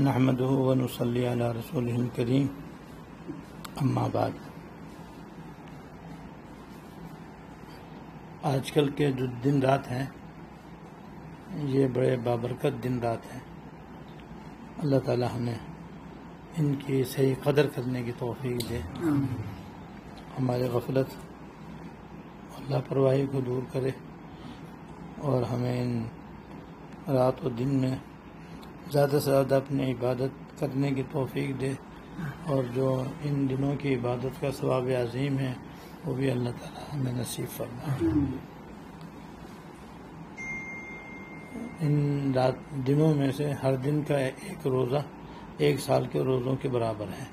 نحمدہ ونصلی علی رسولہ الکریم، اما بعد۔ آج کل کے جو دن رات ہیں یہ بڑے بابرکت دن رات ہیں۔ اللہ تعالی ہمیں ان کی صحیح قدر کرنے کی توفیق دے، ہمارے غفلت اور لاپرواہی کو دور کرے اور ہمیں ان رات و دن میں زیادہ سے زیادہ اپنی عبادت کرنے کی توفیق دے، اور جو ان دنوں کی عبادت کا ثواب عظیم ہے وہ بھی اللہ تعالی ہمیں نصیب فرمائے۔ ان دنوں میں سے ہر دن کا ایک روزہ 1 سال کے روزوں کے برابر ہے،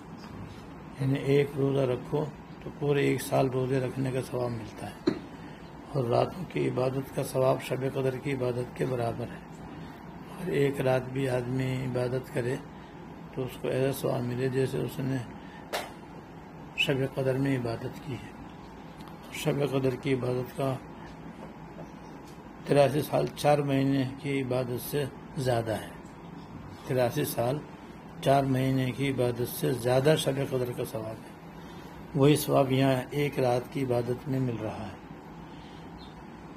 یعنی ایک روزہ رکھو تو پورے 1 سال روزے رکھنے کا ثواب ملتا ہے، اور راتوں کی عبادت کا ثواب شب قدر کی عبادت کے برابر ہے۔ اور ایک رات بھی آدمی عبادت کرے تو اس کو ایسا ثواب ملے جیسے اس نے شب قدر میں عبادت کی ہے۔ شب قدر کی عبادت کا 83 سال 4 مہینے کی عبادت سے زیادہ ہے۔ 83 سال 4 مہینے کی عبادت سے زیادہ شب قدر کا ثواب ہے۔ وہی ثواب یہاں ایک رات کی عبادت میں مل رہا ہے،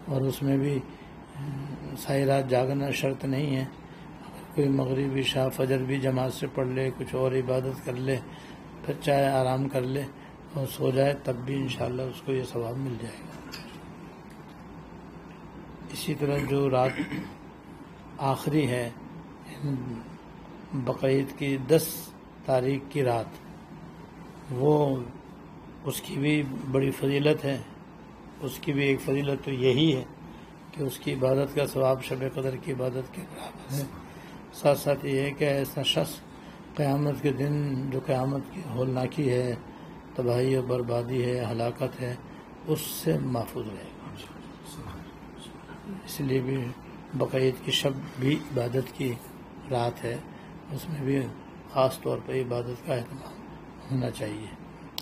اور اس میں بھی ساری رات جاگنا شرط نہیں ہے۔ اگر کوئی مغرب عشاء فجر بھی جماعت سے پڑھ لے، کچھ اور عبادت کر لے، پھر چاہے آرام کر لے اور سو جائے، تب بھی انشاءاللہ اس کو یہ ثواب مل جائے گا۔ اسی طرح جو رات آخری ہے بقرعید کی 10 تاریخ کی رات، وہ اس کی بھی بڑی فضیلت ہے۔ اس کی بھی ایک فضیلت تو یہی ہے کہ اس کی عبادت کا ثواب شب قدر کی عبادت کے برابر ہے۔ ساتھ ساتھ یہ ہے کہ ایسا شخص قیامت کے دن جو قیامت کی ہولناکی ہے، تباہی و بربادی ہے، ہلاکت ہے، اس سے محفوظ رہے گا۔ اس لیے بھی بقرعید کی شب بھی عبادت کی رات ہے، اس میں بھی خاص طور پر عبادت کا اہتمام ہونا چاہیے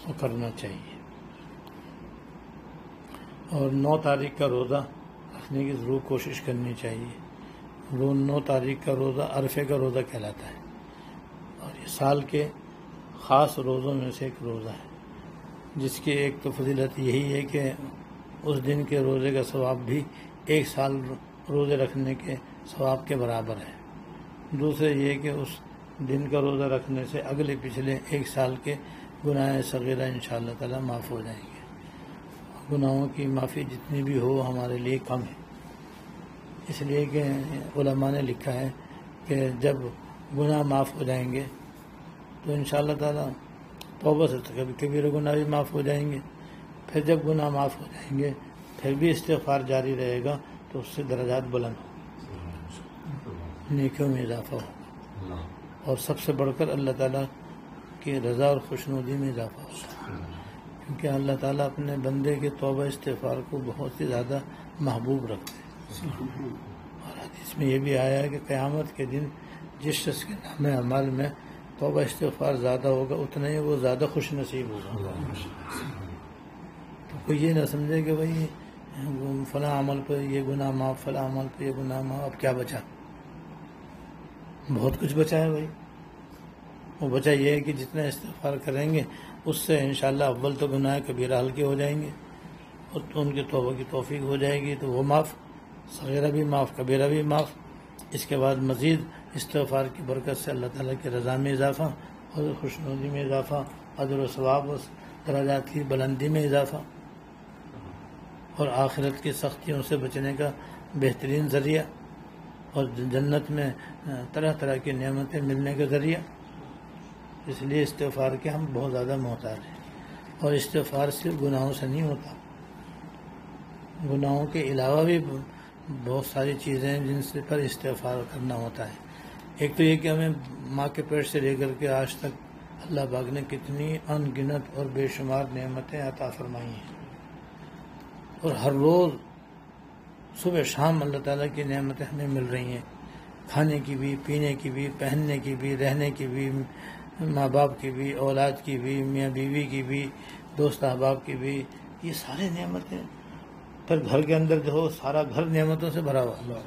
اور کرنا چاہیے۔ اور 9 تاریخ کا روزہ رکھنے کی ضرور کوشش کرنی چاہیے۔ 9 تاریخ کا روزہ عرفے کا روزہ کہلاتا ہے، اور یہ سال کے خاص روزوں میں سے ایک روزہ ہے، جس کی ایک تو فضیلت یہی ہے کہ اس دن کے روزے کا ثواب بھی 1 سال روزے رکھنے کے ثواب کے برابر ہے۔ دوسرے یہ کہ اس دن کا روزہ رکھنے سے اگلے پچھلے 1 سال کے گناہ صغیرہ انشاءاللہ تعالی معاف ہو جائیں گے۔ گناہوں کی معافی جتنی بھی ہو ہمارے لیے کم ہے، اس لیے کہ علماء نے لکھا ہے کہ جب گناہ معاف ہو جائیں گے تو انشاءاللہ تعالی توبہ سے کبھی کبیرہ گناہ بھی معاف ہو جائیں گے، پھر جب گناہ معاف ہو جائیں گے پھر بھی استغفار جاری رہے گا تو اس سے درجات بلند ہوں، نیکیوں میں اضافہ ہوگا، اور سب سے بڑھ کر اللہ تعالیٰ کی رضا اور خوشنودی میں اضافہ ہوگا، کیونکہ اللہ تعالیٰ اپنے بندے کے توبہ استغفار کو بہت ہی زیادہ محبوب رکھتے ہیں۔ اور حدیث میں یہ بھی آیا ہے کہ قیامت کے دن جس شخص کے نام اعمال میں توبہ استغفار زیادہ ہوگا اتنا ہی وہ زیادہ خوش نصیب ہوگا۔ تو کوئی یہ نہ سمجھے کہ بھائی فلاں عمل پہ یہ گناہ معاف، فلاں عمل پہ یہ گناہ معاف، اب کیا بچا؟ بہت کچھ بچا ہے بھائی۔ وہ بچا یہ ہے کہ جتنا استغفار کریں گے اس سے انشاءاللہ اول تو گناہ کبیرہ ہلکے ہو جائیں گے، اور تو ان کی توبہ کی توفیق ہو جائے گی، تو وہ معاف، صغیرہ بھی معاف، کبیرہ بھی معاف۔ اس کے بعد مزید استغفار کی برکت سے اللہ تعالیٰ کی رضا میں اضافہ، اور خوشنودی میں اضافہ، اجر و ثواب و درجات کی بلندی میں اضافہ، اور آخرت کی سختیوں سے بچنے کا بہترین ذریعہ، اور جنت میں طرح طرح کی نعمتیں ملنے کا ذریعہ۔ اس لیے استغفار کے ہم بہت زیادہ محتاج ہیں، اور استغفار صرف گناہوں سے نہیں ہوتا، گناہوں کے علاوہ بھی بہت ساری چیزیں ہیں جن سے پر استغفار کرنا ہوتا ہے۔ ایک تو یہ کہ ہمیں ماں کے پیٹ سے لے کر کے آج تک اللہ پاک نے کتنی ان گنت اور بے شمار نعمتیں عطا فرمائی ہیں، اور ہر روز صبح شام اللہ تعالیٰ کی نعمتیں ہمیں مل رہی ہیں، کھانے کی بھی، پینے کی بھی، پہننے کی بھی، رہنے کی بھی، ماں باپ کی بھی، اولاد کی بھی، میاں بیوی کی بھی، دوست احباب کی بھی، یہ سارے نعمتیں۔ پھر گھر کے اندر جو ہو سارا گھر نعمتوں سے بھرا ہوا،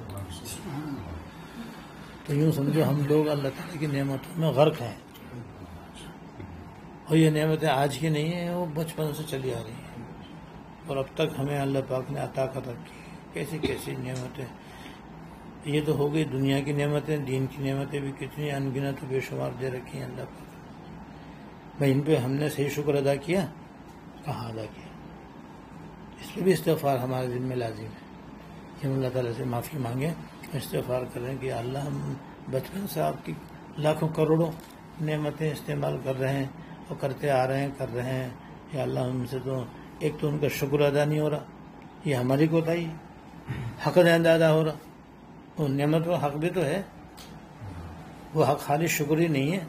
تو یوں سمجھو ہم لوگ اللہ تعالیٰ کی نعمتوں میں غرق ہیں، اور یہ نعمتیں آج کی نہیں ہیں، وہ بچپن سے چلی آ رہی ہیں، اور اب تک ہمیں اللہ پاک نے عطا کر رکھی ہے کیسی کیسی نعمتیں۔ یہ تو ہو گئی دنیا کی نعمتیں، دین کی نعمتیں بھی کتنی انگنت و بے شمار دے رکھی ہیں اللہ پاک۔ بھائی ان پہ ہم نے صحیح شکر ادا کیا؟ کہاں ادا کیا؟ اس پہ بھی استغفار ہمارے ذمہ لازم ہے کہ ہم اللہ تعالیٰ سے معافی مانگیں، استغفار کریں کہ اللہ ہم بچپن سے آپ کی لاکھوں کروڑوں نعمتیں استعمال کر رہے ہیں اور کرتے آ رہے ہیں، کر رہے ہیں، یا اللہ ہم سے تو ایک تو ان کا شکر ادا نہیں ہو رہا، یہ ہماری کوتاہی ہے، حق ادا ہو رہا، وہ نعمت و حق بھی تو ہے، وہ حق خالی شکر ہی نہیں ہے،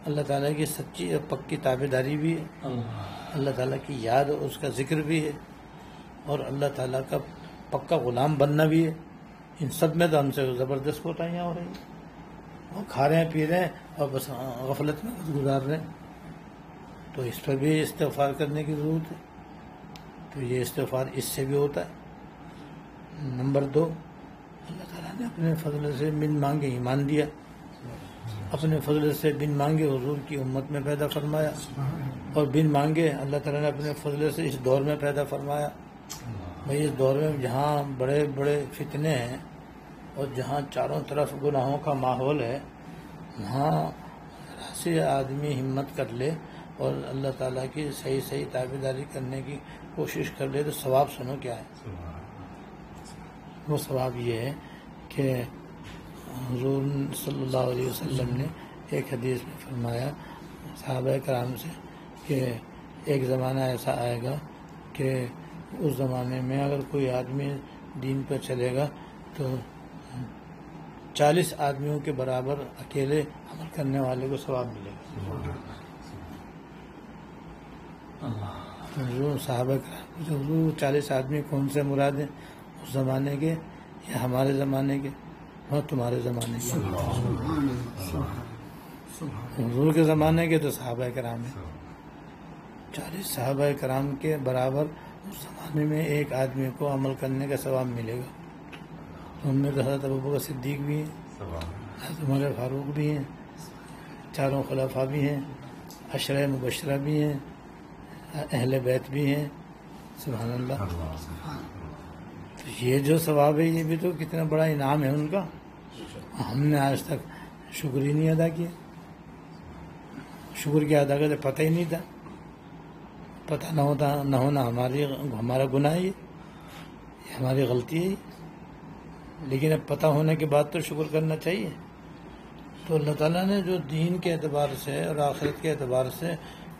اللہ تعالیٰ کی سچی اور پکی تابع داری بھی ہے، اللہ تعالیٰ کی یاد اور اس کا ذکر بھی ہے، اور اللہ تعالیٰ کا پکا غلام بننا بھی ہے۔ ان سب میں تو ہم سے زبردست کوتاہیاں ہو رہی ہیں، وہ کھا رہے ہیں پی رہے ہیں اور بس غفلت میں وقت گزار رہے ہیں، تو اس پر بھی استغفار کرنے کی ضرورت ہے۔ تو یہ استغفار اس سے بھی ہوتا ہے۔ نمبر 2، اللہ تعالیٰ نے اپنے فضل سے بن مانگے ایمان دیا، اپنے فضل سے بن مانگے حضور کی امت میں پیدا فرمایا، اور بن مانگے اللہ تعالیٰ نے اپنے فضل سے اس دور میں پیدا فرمایا۔ بھئی اس دور میں جہاں بڑے بڑے فتنے ہیں اور جہاں چاروں طرف گناہوں کا ماحول ہے، وہاں سے آدمی ہمت کر لے اور اللہ تعالیٰ کی صحیح صحیح تابعداری کرنے کی کوشش کر لے تو ثواب سنو کیا ہے۔ وہ ثواب یہ ہے کہ حضور صلی اللہ علیہ وسلم نے ایک حدیث میں فرمایا صحابہ کرام سے کہ ایک زمانہ ایسا آئے گا کہ اس زمانے میں اگر کوئی آدمی دین پر چلے گا تو 40 آدمیوں کے برابر اکیلے عمل کرنے والے کو ثواب ملے گا۔ حضور صحابہ کرام سے حضور 40 آدمی کون سے مراد ہیں، اس زمانے کے یا ہمارے زمانے کے؟ ہاں تمہارے زمانے کے۔ حضور کے زمانے کے تو صحابہ کرام ہیں، 40 صحابہ کرام کے برابر اس زمانے میں ایک آدمی کو عمل کرنے کا ثواب ملے گا۔ ان میں تو حضرت ابوبکر صدیق بھی ہیں، حضرت عمر فاروق بھی ہیں، چاروں خلفاء بھی ہیں، عشرہ مبشرہ بھی ہیں، اہل بیت بھی ہیں، سبحان اللہ۔ تو یہ جو ثواب ہے یہ بھی تو کتنا بڑا انعام ہے ان کا، ہم نے آج تک شکر ہی نہیں ادا کیا۔ شکر کیا ادا کرتے پتہ ہی نہیں تھا، پتہ نہ ہونا ہمارا گناہ ہے، یہ ہماری غلطی ہے، لیکن اب پتہ ہونے کے بعد تو شکر کرنا چاہیے۔ تو اللہ تعالیٰ نے جو دین کے اعتبار سے اور آخرت کے اعتبار سے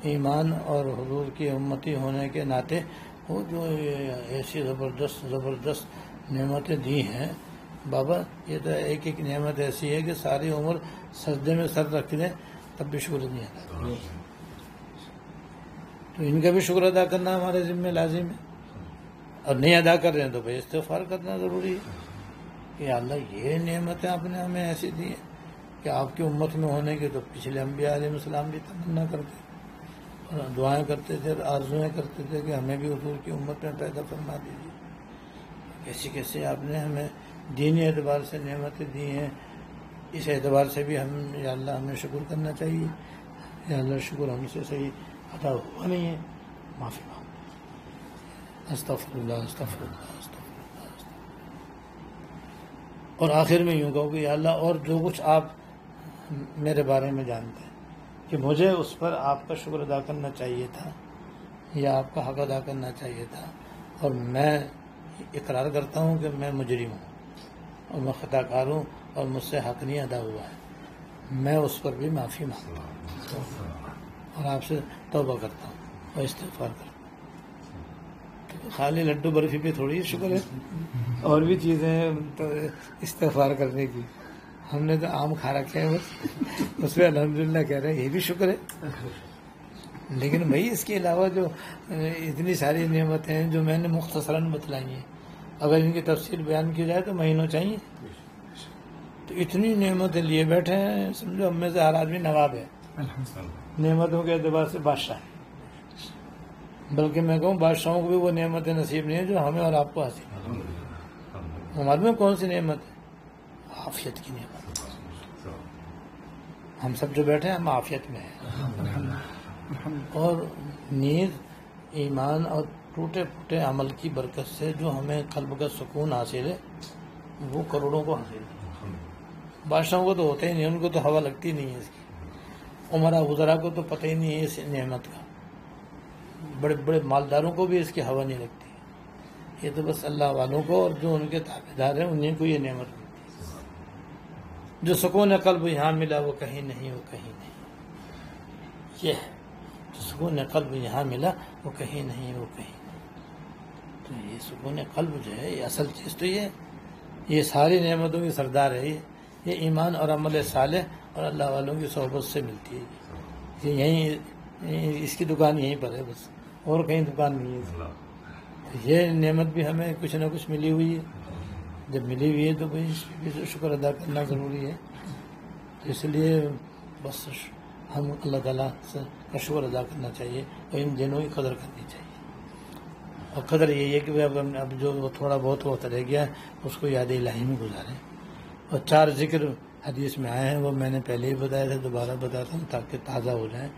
ایمان اور حضور کی امتی ہونے کے ناطے وہ جو ایسی زبردست نعمتیں دی ہیں بابا، یہ تو ایک ایک نعمت ایسی ہے کہ ساری عمر سجدے میں سر رکھ دیں تب بھی شکر نہیں ادا۔ تو ان کا بھی شکر ادا کرنا ہمارے ذمہ لازم ہے، اور نہیں ادا کر رہے ہیں تو بھائی استغفار کرنا ضروری ہے کہ اللہ یہ نعمتیں آپ نے ہمیں ایسی دی ہیں کہ آپ کی امت میں ہونے کے تو پچھلے انبیاء علیہ السلام بھی تمنا کرتے اور دعائیں کرتے تھے اور آرزویں کرتے تھے کہ ہمیں بھی حضور کی امت میں پیدا فرما دیجیے۔ کیسی کیسی آپ نے ہمیں دینی اعتبار سے نعمتیں دی ہیں، اس اعتبار سے بھی ہم یا اللہ ہمیں شکر کرنا چاہیے۔ یا اللہ شکر ہم سے صحیح ادا ہوا نہیں ہے، معافی مانگتے، استغفر اللہ استغفر اللہ استغفر اللہ۔ اور آخر میں یوں کہو کہ یا اللہ اور جو کچھ آپ میرے بارے میں جانتے ہیں کہ مجھے اس پر آپ کا شکر ادا کرنا چاہیے تھا یا آپ کا حق ادا کرنا چاہیے تھا، اور میں اقرار کرتا ہوں کہ میں مجرم ہوں اور میں خطا کار ہوں اور مجھ سے حق نہیں ادا ہوا ہے، میں اس پر بھی معافی مانگتا ہوں اور آپ سے توبہ کرتا ہوں اور استغفار کرتا ہوں۔ تو خالی لڈو برفی پہ تھوڑی شکر ہے، اور بھی چیزیں ہیں تو استغفار کرنے کی۔ ہم نے تو آم کھا رکھے ہیں بس، اس پہ الحمدللہ کہہ رہے ہیں، یہ بھی شکر ہے۔ لیکن بھائی اس کے علاوہ جو اتنی ساری نعمتیں ہیں جو میں نے مختصراً بتلائی ہیں، اگر ان کی تفصیل بیان کی جائے تو مہینوں چاہیے۔ تو اتنی نعمتیں لیے بیٹھے ہیں، سمجھو ہم میں سے ہر آدمی نواب ہے، نعمتوں کے اعتبار سے بادشاہ ہے، بلکہ میں کہوں بادشاہوں کو بھی وہ نعمتیں نصیب نہیں ہیں جو ہمیں اور آپ کو حاصل ہیں۔ ہمارے میں کون سی نعمت ہے؟ عافیت کی نعمت. ہم سب جو بیٹھے ہیں ہم عافیت میں ہیں. اور نیز ایمان اور ٹوٹے پھوٹے عمل کی برکت سے جو ہمیں قلب کا سکون حاصل ہے وہ کروڑوں کو حاصل ہے. بادشاہوں کو تو ہوتا ہی نہیں، ان کو تو ہوا لگتی نہیں ہے اس کی. عمرا وزراء کو تو پتہ ہی نہیں ہے اس نعمت کا. بڑے بڑے مالداروں کو بھی اس کی ہوا نہیں لگتی. یہ تو بس اللہ والوں کو اور جو ان کے تابع دار ہیں انہیں کو یہ نعمت ملتی ہے. جو سکون قلب یہاں ملا وہ کہیں نہیں، وہ کہیں نہیں. یہ ہے جو سکون قلب یہاں ملا وہ کہیں نہیں، وہ کہیں نہیں. تو یہ سکون قلب جو ہے یہ اصل چیز تو یہ ساری نعمتوں کی سردار ہے. یہ ایمان اور عمل صالح اور اللہ والوں کی صحبت سے ملتی ہے. یہ یہیں اس کی دکان یہیں پر ہے، بس اور کہیں دکان نہیں ہے. یہ نعمت بھی ہمیں کچھ نہ کچھ ملی ہوئی ہے. جب ملی ہوئی ہے تو کوئی شکر ادا کرنا ضروری ہے. تو اس لیے بس ہم اللہ تعالیٰ سے شکر ادا کرنا چاہیے اور ان دنوں کی قدر کرنی چاہیے. اور قدر یہی ہے کہ اب جو تھوڑا بہت وقت رہ گیا اس کو یاد الہی میں گزاریں. اور 4 ذکر حدیث میں آئے ہیں وہ میں نے پہلے ہی بتایا تھا، دوبارہ بتاتا ہوں تاکہ تازہ ہو جائیں.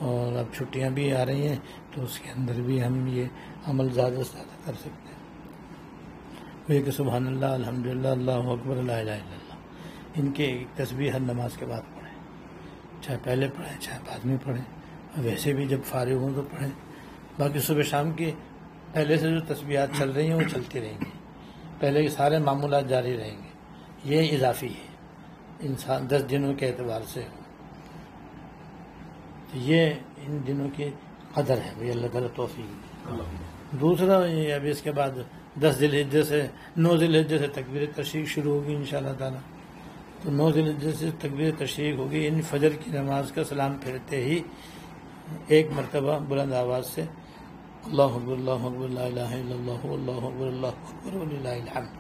اور اب چھٹیاں بھی آ رہی ہیں تو اس کے اندر بھی ہم یہ عمل زیادہ سے زیادہ کر سکتے ہیں. وہ یہ کہ سبحان اللہ، الحمدللہ، اللہ اکبر، لا الہ الا اللہ. ان کے ایک تسبیح ہر نماز کے بعد پڑھیں، چاہے پہلے پڑھیں چاہے بعد میں پڑھیں. اور ویسے بھی جب فارغ ہوں تو پڑھیں. باقی صبح شام کی پہلے سے جو تسبیحات چل رہی ہیں وہ چلتی رہیں گی. پہلے کے سارے معمولات جاری رہیں گے. یہ اضافی ہے، انسان 10 دنوں کے اعتبار سے. تو یہ ان دنوں کی قدر ہے بھائی، اللہ تعالیٰ توفیق. دوسرا یہ ابھی اس کے بعد 10 ذی الحجہ سے 9 ذی الحجہ سے تکبیر تشریق شروع ہوگی انشاءاللہ تعالیٰ. تو 9 ذی الحجہ سے تکبیر تشریق ہوگی. ان فجر کی نماز کا سلام پھیرتے ہی ایک مرتبہ بلند آواز سے اللہ اکبر، اللہ اکبر، لا الہ الا اللہ، اللہ اکبر، اللہ اکبر وللہ الحمد.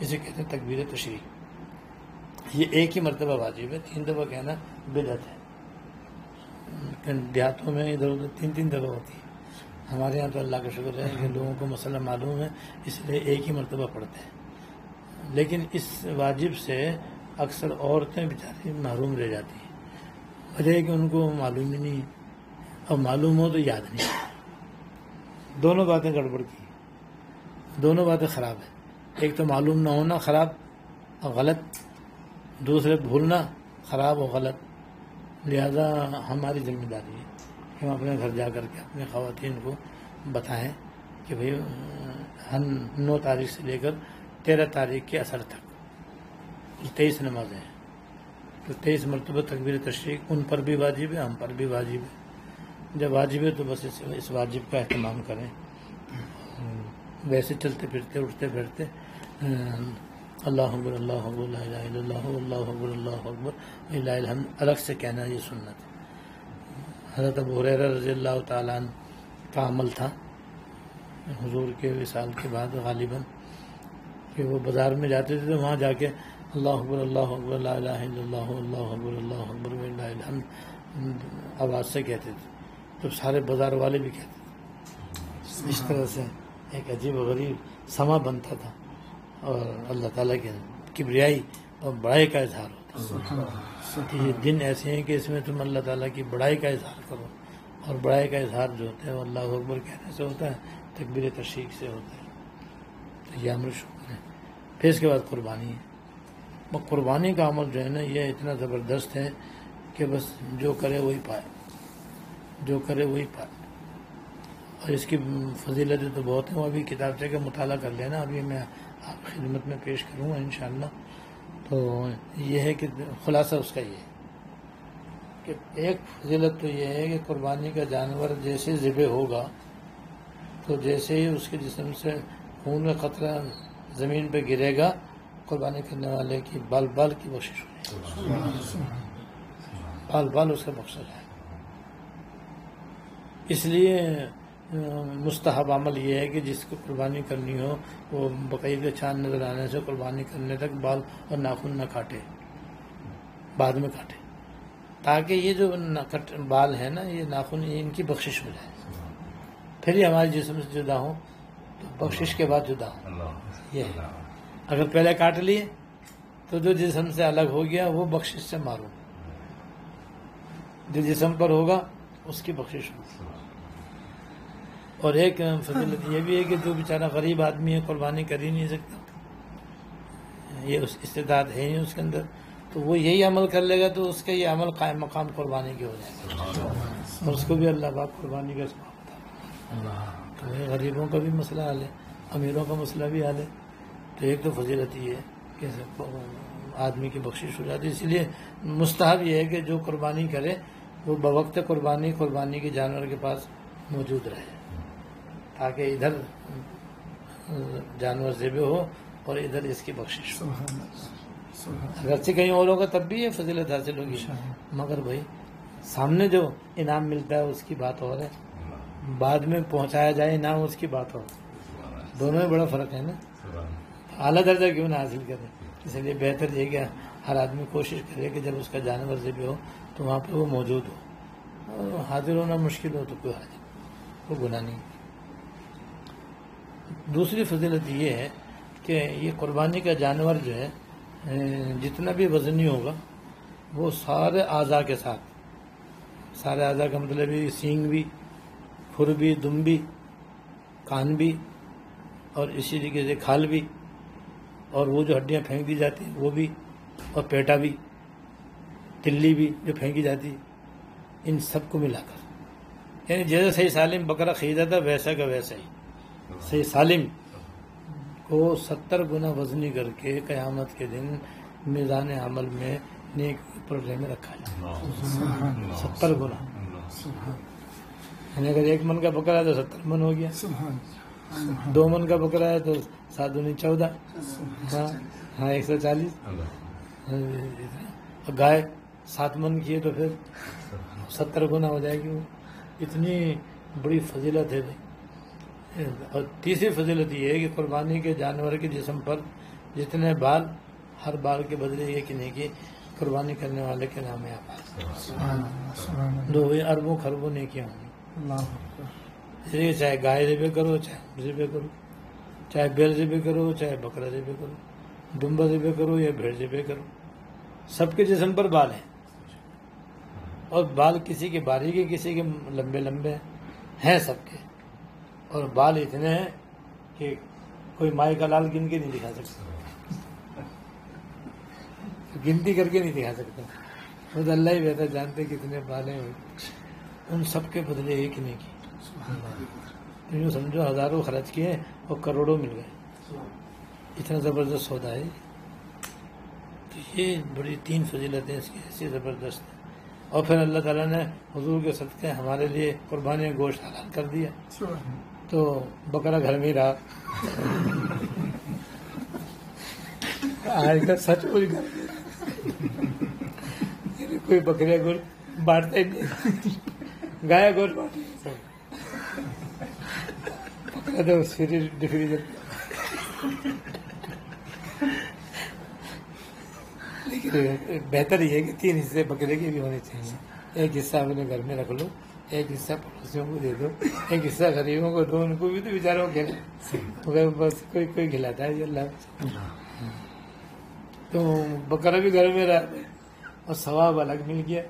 اسے کہتے ہیں تکبیر تشریق. یہ ایک ہی مرتبہ واجب ہے، 3 دفعہ کہنا بدعت ہے. دیہاتوں میں ادھر ادھر 3 دفعہ ہوتی ہے. ہمارے یہاں تو اللہ کا شکر ہے کہ لوگوں کو مسئلہ معلوم ہے، اس لیے ایک ہی مرتبہ پڑھتے ہیں. لیکن اس واجب سے اکثر عورتیں بیچاری محروم رہ جاتی ہیں. وجہ ہے کہ ان کو معلوم ہی نہیں ہے، اور معلوم ہو تو یاد نہیں. دونوں باتیں گڑبڑ کی، دونوں باتیں خراب ہیں. ایک تو معلوم نہ ہونا خراب اور غلط، دوسرے بھولنا خراب اور غلط. لہذا ہماری ذمہ داری ہے کہ ہم اپنے گھر جا کر کے اپنے خواتین کو بتائیں کہ بھئی ہم 9 تاریخ سے لے کر 13 تاریخ کے عصر تک 23 نمازیں ہیں. تو 23 مرتبہ تکبیر تشریق ان پر بھی واجب ہے، ہم پر بھی واجب ہے. جب واجب ہے تو بس اس واجب کا اہتمام کریں. ویسے چلتے پھرتے اٹھتے بیٹھتے اللہ اکبر، اللہ اکبر، لا الہ الا اللہ، اللہ اکبر، اللہ اکبر وللہ الحمد الگ سے کہنا یہ سنت ہے. حضرت ابو ہریرہ رضی اللہ تعالیٰ عنہ کا عمل تھا حضور کے وصال کے بعد غالباً کہ وہ بازار میں جاتے تھے تو وہاں جا کے اللہ اکبر، اللہ اکبر، لا الہ الا اللہ، اللہ اکبر، اللہ اکبر وللہ الحمد آواز سے کہتے تھے. تو سارے بازار والے بھی کہتے تھے. اس طرح سے ایک عجیب و غریب سما بنتا تھا اور اللہ تعالیٰ کے کبریائی اور بڑائی کا اظہار ہوتا ہے. یہ دن ایسے ہیں کہ اس میں تم اللہ تعالیٰ کی بڑائی کا اظہار کرو. اور بڑائی کا اظہار جو ہوتا ہے وہ اللہ اکبر کہنے سے ہوتا ہے، تکبیر تشریق سے ہوتا ہے. تو یہ امر شکر ہے. پھر اس کے بعد قربانی ہے. وہ قربانی کا عمل جو ہے نا یہ اتنا زبردست ہے کہ بس جو کرے وہی پائے، جو کرے وہی پائے. اور اس کی فضیلتیں تو بہت ہیں. وہ ابھی کتابچے کا مطالعہ کر لینا، ابھی میں آپ کی خدمت میں پیش کروں گا انشاءاللہ. تو یہ ہے کہ خلاصہ اس کا یہ ہے کہ ایک فضیلت تو یہ ہے کہ قربانی کا جانور جیسے ذبح ہوگا تو جیسے ہی اس کے جسم سے خون کا قطرہ زمین پہ گرے گا قربانی کرنے والے کی بال بال کی بخشش ہوگی. بال بال اس کا بخشا جائے. اس لیے مستحب عمل یہ ہے کہ جس کو قربانی کرنی ہو وہ بقرعید کے چاند نظر آنے سے قربانی کرنے تک بال اور ناخن نہ کاٹے، بعد میں کاٹے، تاکہ یہ جو بال ہے نا یہ ناخن ان کی بخشش ہو جائے. پھر یہ ہمارے جسم سے جدا ہوں تو بخشش کے بعد جدا ہوں. یہ ہے. اگر پہلے کاٹ لیے تو جو جسم سے الگ ہو گیا وہ بخشش سے معروم، جو جسم پر ہوگا اس کی بخشش ہوگی۔ اور ایک فضیلت یہ بھی ہے کہ جو بیچارہ غریب آدمی ہے، قربانی کر ہی نہیں سکتا، یہ اس استطاعت ہے نہیں اس کے اندر، تو وہ یہی عمل کر لے گا تو اس کا یہ عمل قائم مقام قربانی کے ہو جائے گا، اور اس کو بھی اللہ پاک قربانی کا ثواب عطا کرے۔ تو یہ غریبوں کا بھی مسئلہ حل ہے، امیروں کا مسئلہ بھی حل ہے۔ تو ایک تو فضیلت یہ ہے کہ آدمی کی بخشش ہو جاتی ہے، اس لیے مستحب یہ ہے کہ جو قربانی کرے وہ بوقت قربانی کے جانور کے پاس موجود رہے، تاکہ ادھر جانور ذبح ہو اور ادھر اس کی بخشش ہو۔ اگرچہ کہیں اور ہوگا تب بھی یہ فضیلت حاصل ہوگی، مگر بھائی سامنے جو انعام ملتا ہے اس کی بات اور ہے، بعد میں پہنچایا جائے انعام اس کی بات اور، دونوں میں بڑا فرق ہے نا۔ اعلیٰ درجہ کیوں نہ حاصل کرے، اس لیے بہتر یہ کہ ہر آدمی کوشش کرے کہ جب اس کا جانور ذبح ہو تو وہاں پہ وہ موجود ہو، اور حاضر ہونا مشکل ہو تو کوئی حاضر، کوئی گناہ نہیں۔ دوسری فضیلت یہ ہے کہ یہ قربانی کا جانور جو ہے جتنا بھی وزنی ہوگا وہ سارے اعضاء کے ساتھ، سارے اعضاء کا مطلب یہ سینگ بھی، کھر بھی، دم بھی، کان بھی، اور اسی طریقے سے کھال بھی، اور وہ جو ہڈیاں پھینک دی جاتی ہیں وہ بھی، اور پیٹا بھی، تلی بھی جو پھینکی جاتی ہے، ان سب کو ملا کر، یعنی جیسے صحیح سالم بکرا خریدا تھا ویسا کا ویسا ہی صحیح سالم کو 70 گنا وزنی کر کے قیامت کے دن میزان عمل میں نیک پرلے میں رکھا جائے، 70 گنا، یعنی اگر 1 من کا بکرا ہے تو 70 من ہو گیا، 2 من کا بکرا ہے تو 7 دونی 14، ہاں 140، اور گائے 7 من کی ہے تو پھر 70 گنا ہو جائے گی، وہ اتنی بڑی فضیلت ہے بھائی۔ اور تیسری فضیلت یہ ہے کہ قربانی کے جانور کے جسم پر جتنے بال، ہر بال کے بدلے یہ کہ نیکی قربانی کرنے والے کے نام ہے آپ، دو اربوں خربوں نیکیاں ہوں گی، چاہے گائے ذبح کرو، چاہے ذبح کرو، چاہے بیل ذبح کرو، چاہے بکرا ذبح کرو، دمبا ذبح کرو یا بھیڑ ذبح کرو، سب کے جسم پر بال ہیں، اور بال کسی کے باریک ہے، کسی کے لمبے لمبے ہیں سب کے، اور بال اتنے ہیں کہ کوئی مائی کا لال گن کے نہیں دکھا سکتا، گنتی کر کے نہیں دکھا سکتا، خود اللہ ہی بہتر جانتے کتنے بال ہیں، ان سب کے بدلے ایک نہیں کی، یوں سمجھو ہزاروں خرچ کیے اور کروڑوں مل گئے، اتنا زبردست سودا ہے۔ تو یہ بڑی 3 فضیلتیں اس کی ایسی زبردست ہیں، اور پھر اللہ تعالیٰ نے حضور کے صدقے ہمارے لیے قربانی گوشت حلال کر دیا، تو بکرا گھر میں ہی رہا، آج کا سچ کوئی کوئی بکرے گوشت بانٹتا ہی نہیں، گایا گوشت بانٹتا، بکرا تو ریفریجر، لیکن بہتر یہ ہے کہ 3 حصے بکرے کے بھی ہونے چاہیے، ایک حصہ اپنے گھر میں رکھ لو، ایک حصہ پڑوسیوں کو دے دو، ایک حصہ غریبوں کو دو، ان کو بھی تو بیچاروں کو کھلا، بس کوئی کھلاتا ہے اللہ، تو بکرا بھی گھر میں رہتا ہے اور ثواب الگ مل گیا،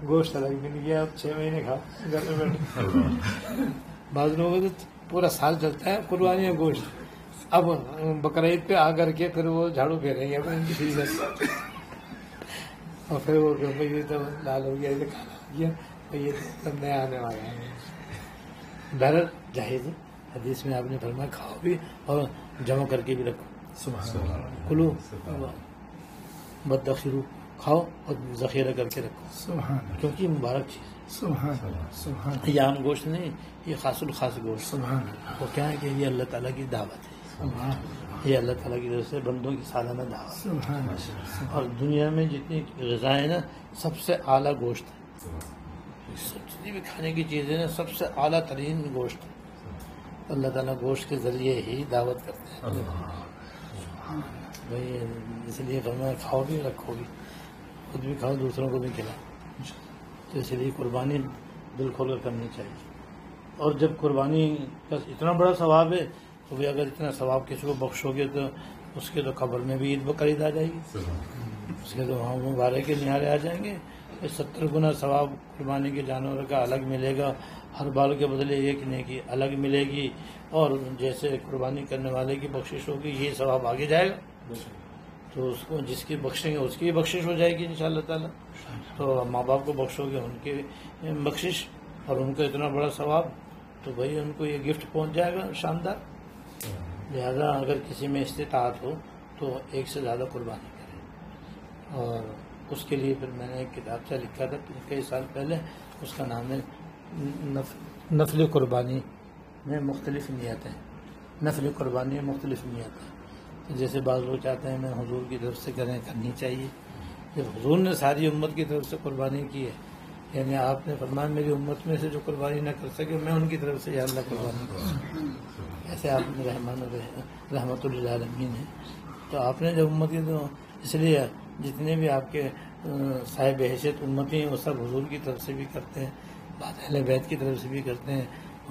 گوشت الگ مل گیا، اب 6 مہینے کھاؤ گھر میں بیٹھے، بعض لوگوں کو تو پورا سال چلتا ہے قربانی یا گوشت، اب بقرعید پہ آ کر کے پھر وہ جھاڑو پھیریں گے ان کی فریزر، اور پھر وہ یہ تو لال ہو گیا، یہ کالا ہو گیا، یہ سب نیا آنے والا ہے۔ بہرحال جائز ہے، حدیث میں آپ نے فرمایا کھاؤ بھی اور جمع کر کے بھی رکھو، کلو بدخرو، کھاؤ اور ذخیرہ کر کے رکھو، کیونکہ مبارک چیز ہے، یہ عام گوشت نہیں، یہ خاص الخاص گوشت، وہ کیا ہے کہ یہ اللہ تعالیٰ کی دعوت ہے، یہ اللہ تعالیٰ کی طرف سے بندوں کی سالانہ دعوت ہے، اور دنیا میں جتنی غذائیں نا سب سے اعلیٰ گوشت ہے، جتنی بھی کھانے کی چیزیں نا سب سے اعلیٰ ترین گوشت ہے، اللہ تعالیٰ گوشت کے ذریعے ہی دعوت کرتے ہیں، بھائی اس لیے فرمایا کھاؤ بھی رکھو بھی، خود بھی کھاؤ دوسروں کو بھی کھلاؤ، تو اس لیے قربانی دل کھول کر کرنی چاہیے، اور جب قربانی کا اتنا بڑا ثواب ہے تو بھی اگر اتنا ثواب کسی کو بخشو گے تو اس کے تو قبر میں بھی عید بقرعید آ جائے گی، اس کے تو وہاں مبارک کے نہارے آ جائیں گے. 70 گنا ثواب قربانی کے جانور کا الگ ملے گا، ہر بال کے بدلے ایک نیکی الگ ملے گی، اور جیسے قربانی کرنے والے کی بخشش ہوگی یہ ثواب آگے جائے گا. تو اس کو جس کی بخشیں گے اس کی بھی بخشش ہو جائے گی انشاءاللہ تعالیٰ. تو ماں باپ کو بخشو گے ان کی بخشش اور ان کا اتنا بڑا ثواب، تو بھائی ان کو یہ گفٹ پہنچ جائے گا شاندار. لہذا اگر کسی میں استطاعت ہو تو ایک سے زیادہ قربانی کرے. اور اس کے لیے پھر میں نے ایک کتابچہ لکھا تھا کئی سال پہلے، اس کا نام ہے نفل قربانی میں مختلف نیتیں. نفل قربانی میں مختلف نیتیں. جیسے بعض لوگ چاہتے ہیں میں حضور کی طرف سے کرنی چاہیے. جب حضور نے ساری امت کی طرف سے قربانی کی ہے، یعنی آپ نے فرمایا میری امت میں سے جو قربانی نہ کر سکے میں ان کی طرف سے یا اللہ قربانی کروں. ایسے آپ نے رحمت للعالمین ہے. تو آپ نے جب امت کی تو اس لیے جتنے بھی آپ کے صاحب حیثیت امتی ہیں وہ سب حضور کی طرف سے بھی کرتے ہیں، بعد اہل بیت کی طرف سے بھی کرتے ہیں،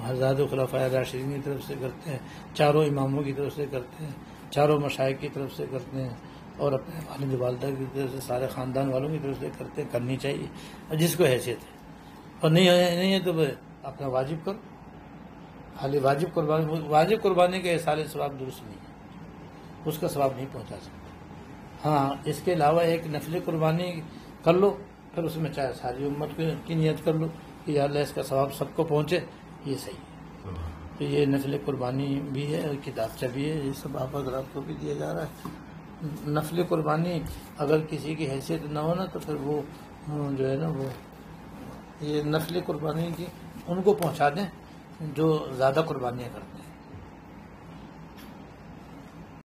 حضرات خلفائے راشدین کی طرف سے کرتے ہیں، چاروں اماموں کی طرف سے کرتے ہیں، چاروں مشائخ کی طرف سے کرتے ہیں، اور اپنے والد والدہ کی طرف سے سارے خاندان والوں کی طرف سے کرتے ہیں. کرنی چاہیے اور جس کو حیثیت ہے. اور نہیں ہے تو اپنا واجب کرو. خالی واجب قربانی کا احسال ثواب درست نہیں ہے، اس کا ثواب نہیں پہنچا سکتا. ہاں اس کے علاوہ ایک نفل قربانی کر لو، پھر اس میں چاہے ساری امت کی نیت کر لو کہ یا اللہ اس کا ثواب سب کو پہنچے، یہ صحیح ہے. تو یہ نفل قربانی بھی ہے اور کتابچہ بھی ہے، یہ سب آپ حضرات کو بھی دیا جا رہا ہے. نفل قربانی اگر کسی کی حیثیت نہ ہو نا تو پھر وہ جو ہے نا وہ یہ نفل قربانی کی ان کو پہنچا دیں جو زیادہ قربانیاں کرتے ہیں.